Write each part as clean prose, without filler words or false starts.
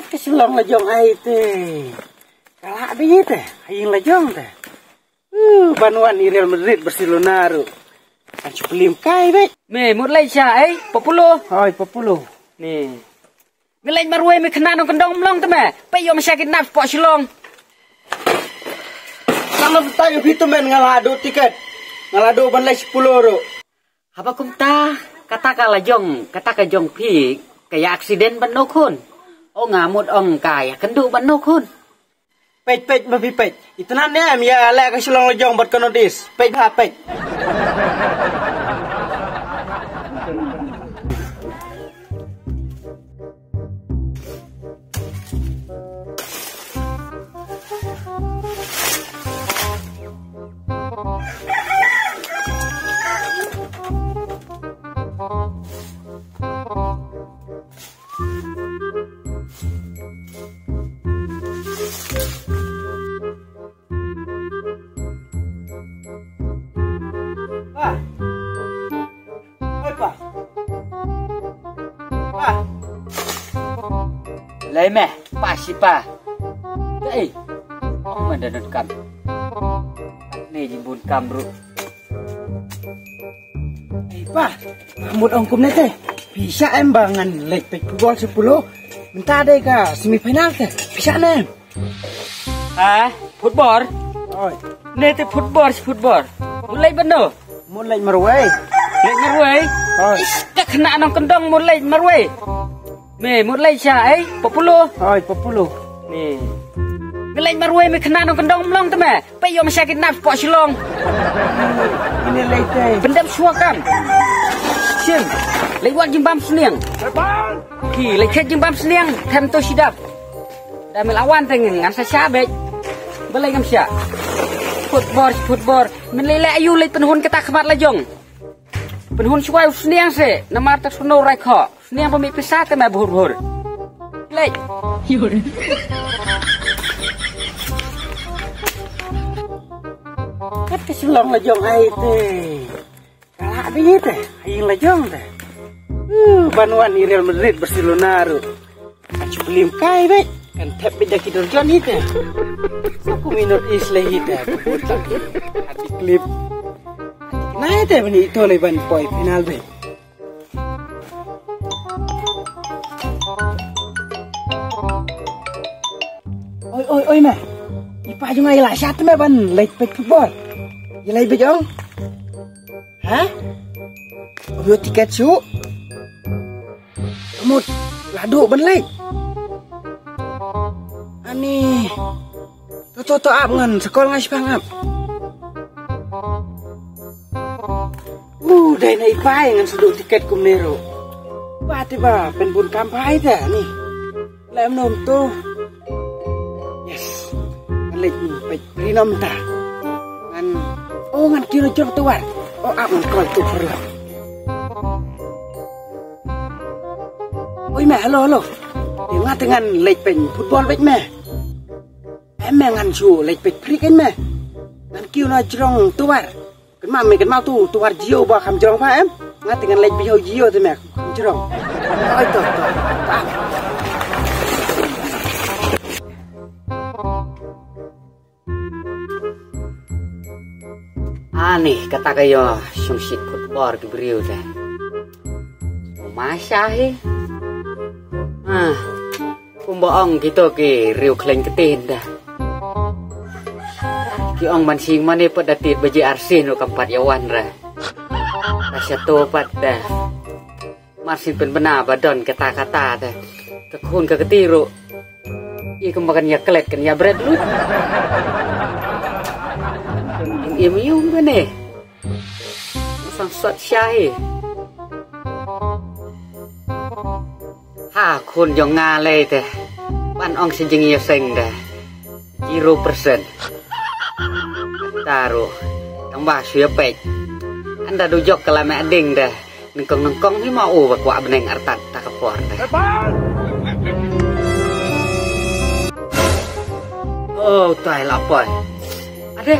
Kat kesulong lajong ai teh. Kalak deh teh, aing lajong teh. Banuan Real Madrid Barcelona ru. Kan cupelim kai deh. Me mulai cha ai 40. Hoi 40. Ni. Ngelai marwe me kena nong kendong mlong teme. Pe yo masyakit naf pok silong. Sama tayo gitu men ngalado tiket. Ngalado banlai 10 ru. Apa kumta kata ka jong pi kaya aksiden ban no kun. O ngamut ong kaya kendu ban no kun. Pej mabi pej. Itunan ya ya lek kesulong lajong buat konodis. Pej ha pej. Pa. Oi pa. Pa. Lai me pa si pa. Ei. Ong mandanut kam. Ni jimbun kam ru. Pa, rambut ongkum nih teh. Bisa embangan leg pej football 10. Minta deh ka semifinal teh. Bisa nih. Ha, football. Oi, Ni te football. Mulai beno. mulai marwai. Lek marwe. Oi, Ka kena nong kendong mulai marwe. Me mulai cha ai 40. oi 40. Ni. Ngelai marwe me kena nong kendong mlong teme. Pe yo masyakit naf pok silong. Ini leg teh. Pendam suakan. Sim. Lewat jimbam seniang. Ki leket jimbam seniang kan to sidap. Damel awan tengen ngan sa syabek. Belai ngam sya. Football. Menlele ayu lek penhun kita kemat lajong. Penhun suai seniang se. Namar tak suno rai kho. Seniang pemi pisah te ma buhur. Lek. Kat kesulong lajong ai teh. Kalak deh teh, aing lajong teh. Banuan Real Madrid Barcelona ru. Kan cupelim kai deh. Kan tep beda kidor John itu. Aku minut isle hita. Hati klip. Nah itu bani itu leban poi final be. Oi mah. Ipa juga ilah satu mah ban late pet football. Ilai bejong. Hah? Obyo tiket su. Kamut ladu ban late. Ani toto ap ngan sekolah ngas pangap. Dai nai pai ngan sudut tiket kum nero. Pati ba penbun kampai dah nih. Lem nom tu. Yes. Lek ni pej rinom ta. Ngan kira jor tuar. Ap ngan kol tu perlu. Oi mẹ halo. Dengan dengan lek pen football bej mẹ. Em ngan su lek pej prik en mẹ. Ngan kiu na jrong tuar. Kan mau tu tuar jio ba kham jrong pa em. Ngan dengan lek pej jio tu mẹ kham jrong. Oi to. Aneh kata kayo sungsit football ke beriu dah. Masyahi. Kumbaong gitu ke riu kleng ketin dah. Ki ong mansing mane pada tit baji arsin no kampat yawan ra. Rasa topat dah. Marsin pen benar badon kata-kata dah. Tekun ke ketiru. I kembakan ya kelet kan ya bread lu. Im bane. Sang sot syai. Ha kun jong ngale teh. Pan ong senjeng ya seng dah. 0%. Taruh. Tambah suya pek. Anda dujok kalau mek ding dah. Nengkong ni mau bakwa beneng artat tak kepor dah. Oh, tai lapar. Ada.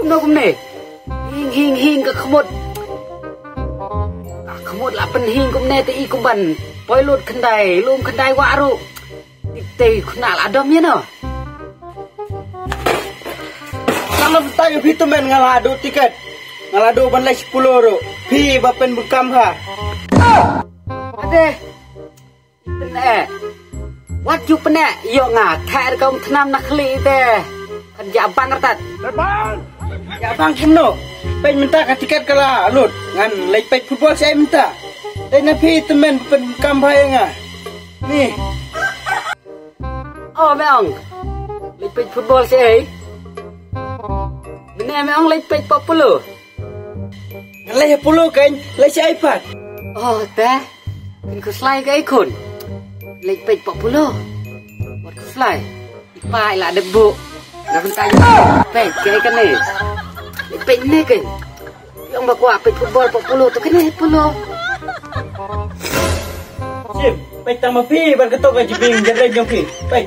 Kumne. Hing ke kemut. Kemut lah penhing kumne te i kumban. Poi lut kendai, lum kendai waru. teh kenal adom ya no. Kalau tayo pito men ngalado tiket. Ngalado ban lay 10 ro. Pi bapen bekam ha. Ade. Tene. Wat ju pene yo nga thair kong thnam nak khli te. Kan ja bang tat. Ya bang kimno. Pen minta ka tiket kala alut. Ngan lay pet football saya minta. Dai na pi temen bapen bekam ha nga. Nih. Oh meong. Lay pet football saya. Ini meong lay pet popular. Lay 10 kan, lay si iPad. Oh teh. Kan ku slide ke ikun. Lay pet popular. Buat ku slide. Ipai lah debu. Dah tanya. Pet ke kan ni. Lay pet ni kan. Yang bakwa pet football popular tu kan ni popular. Sim, pet tama pi ban ketok ka jibing jadai jong pi. Pet.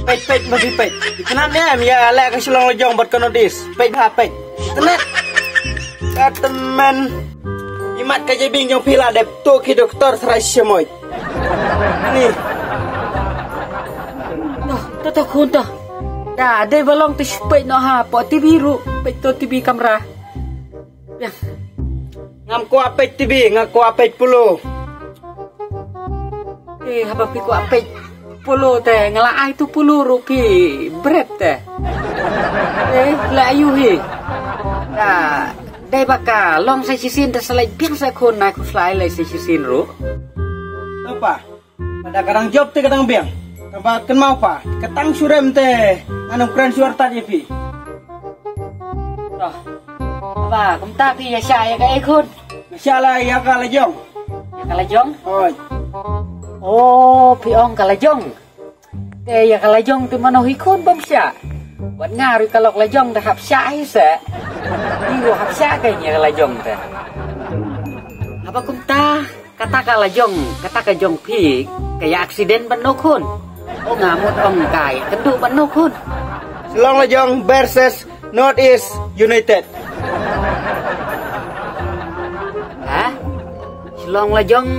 Pet masih pet. Kenan ni ya lek ka silong lojong buat konodis. Pet ha pet. Tenet. Teman imat ka jibing jong pi la dep tu ki doktor serai semoy. Ni. Noh, tata kun dah. Dah, ada balong tu pet no ha, pot TV ru, pet tu TV kamera. Ya. Ngam ko apet TV, ngak ko apet puluh. Apa pi ko apet puluh teh, ngelai tu puluh rupi berat teh. La ayu hi. Dah, dai baka long sai sisin dah selai biasa kun nak ku selai lai sai sisin ru. Apa? Pada kadang job te kadang biang. Tambah ken mau pa? Ketang surem te. Anam kran suar ta je pi. Dah. Apa, kum ta pi ya sya ya kai kun. Masyaallah ya ka lejong. Ya kalajong? Oi. Oh, pi ong kalajong. Teh ya kalajong tu mano hikun bam sya. Buat ngaru kalau kalajong dah hap sya ai se. Iu hap sya kai ya kalajong teh. Apa kum ta? Kata kalajong pi kayak aksiden bano kun. Oh ngamut ong kai kendu bano kun. Selong lejong versus Northeast United. Hah? Silong lajong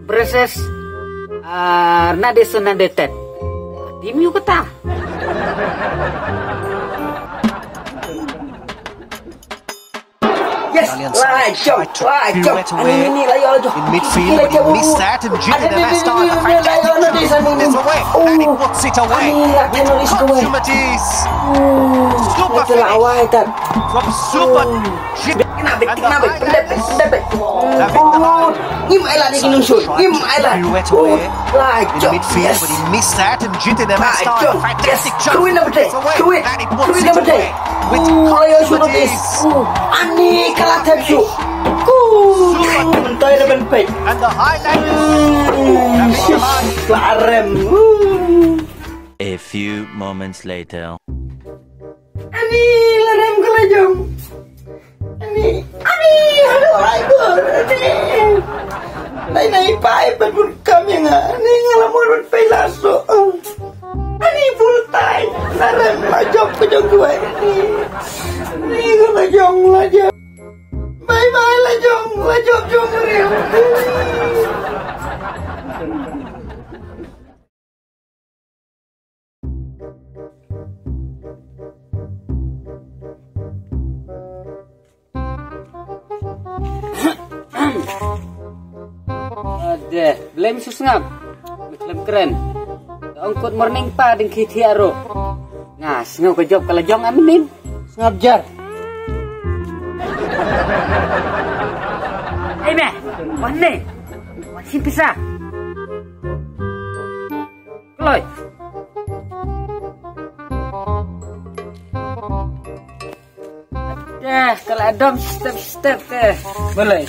versus Nadesun Nadetet. Tim yuk kata. Yes, lajong. Ini lajong. In midfield, but he missed that, and Jimmy Nesta, a fantastic jump is away, and he puts it away with consummates. Super finish from Super Jimmy. Im Island ni kinungsun. Im Island. In midfield, but he missed that, and Jimmy Nesta, a fantastic jump is away, and he puts it away with consummates. Ani kalah terju. Mentai depan pek. And the highlight. Larem. A few moments later. Ani larem kelajong. Ani aduh aigor. Nai pai pun kami nga. Ani ngalamun pai laso. Ani full time. Larem lajong kejong gue. Ani kelajong lajong. Bye lajong jong real. Ada, belum susngap. Belum keren. Ongkut morning pa ding kitiaro. Nah, sengau ke job kalajong aminin. Ngap jar. Eh meh, mana? Masih bisa. Kloy. Kalau adom step ke. Boleh.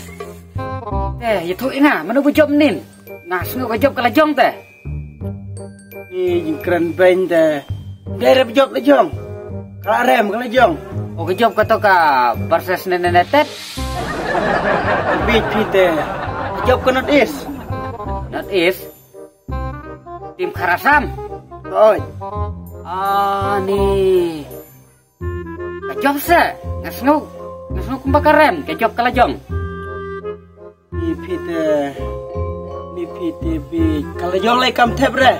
Ya tu ingat, mana bu job nin? Nah, sengau ke job kalajong teh. Ni keren ben teh. Dari job lejong. Kalau rem kalajong. Oh ke job kata ka versus nenetet. Big Peter. Job ke Northeast. Northeast. Tim Karasam. Oi. Ah ni. Kajong se. Ngasngau kumbakarem ke job kalajong. Ni Peter big. Kalajong lai kam tep re.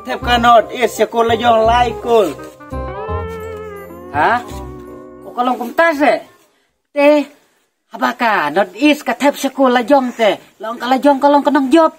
thep ka North East syakul lajong lai kul. Ha? O kalong kumtas te habaka North East ka thep syakul lajong te. Long kalajong kalong kanang job.